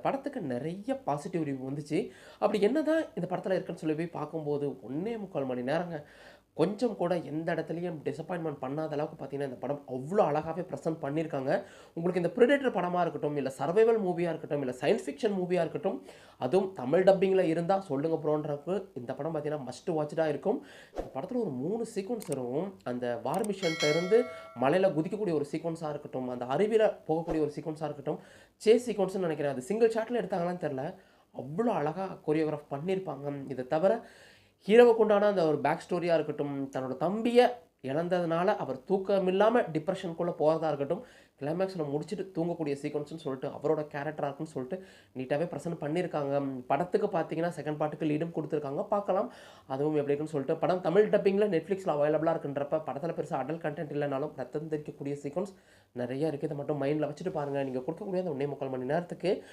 படத்துக்கு நெறைய positive review வந்துச்சு. அப்படி என்னதான் இந்த படத்தில இருக்குன்னு சொல்லி போய் பார்க்கும்போது 1 1/4 மணி நேரங்க. கொஞ்சம் கூட எந்த இடத்துலயும் டிசப்பாயின்ட்மென்ட் பண்ணாத அளவுக்கு பார்த்தீங்கன்னா, இந்த படம் அவ்ளோ அழகாவே பிரசன்ட் பண்ணியிருக்காங்க. உங்களுக்கு இந்த பிரெடேட்டர் படமா இருக்கட்டும், இல்ல சர்வைவல் மூவியா இருக்கட்டும், இல்ல சயன்ஸ் ஃபிக்ஷன் மூவியா இருக்கட்டும், அதுவும் தமிழ் டப்பிங்ல இருந்தா சொல்லுங்க ப்ரோன்றப்ப இந்த படம் பார்த்தீங்கன்னா, மஸ்ட் வாட்ச்டா இருக்கும். இந்த படத்தில ஒரு 3 சீக்வென்ஸ் வரும். அந்த வார் மிஷன்ட்ட இருந்து மலையில குதிக்கக்கூடிய ஒரு சீக்வென்ஸா இருக்கட்டும், அந்த அருவியில போகக்கூடிய ஒரு சீக்வென்ஸா இருக்கட்டும், சேஸ் சீக்வென்ஸ்ன்னு நெனைக்கிறேன். அது சிங்கிள் ஷாட்ல எடுத்தாங்களான்னு தெரியல. அவ்ளோ அழகா கோரியோகிராஃப் பண்ணியிருப்பாங்க. இத தவிர ஹீரோவுக்கு உண்டான அந்த ஒரு பேக் ஸ்டோரியா இருக்கட்டும், தன்னோட தம்பிய இழந்ததுனால அவர் தூக்கமில்லாம டிப்ரஷனுக்குள்ள போறதா இருக்கட்டும், கிளைமாக்ஸ்ல முடிச்சுட்டு தூங்கக்கூடிய சீக்வென்ஸ்ன்னு சொல்லிட்டு, அவரோட கேரக்டரா இருக்குன்னு சொல்லிட்டு நீட்டாவே பிரசன்ட் பண்ணியிருக்காங்க. படத்துக்கு பார்த்தீங்கன்னா, செகண்ட் பார்ட்டுக்கு லீடும் குடுத்துருக்காங்க. பார்க்கலாம். அதுவும் எப்படி இருக்குன்னு சொல்லிட்டு. படம் தமிழ் டப்பிங்ல Netflixல அவைலபிளா இருக்குன்றப்ப, படத்தில பெருசா அடல்ட் கன்டென்ட் இல்லனாலும், ரத்தம் தெறிக்கக்கூடிய சீக்வென்ஸ் நெறைய இருக்கு. இத மட்டும் மைண்ட்ல வச்சுட்டு பாருங்க. நீங்க கொடுக்கக்கூடிய அந்த 1 1/4 மணி நேரத்துக்கு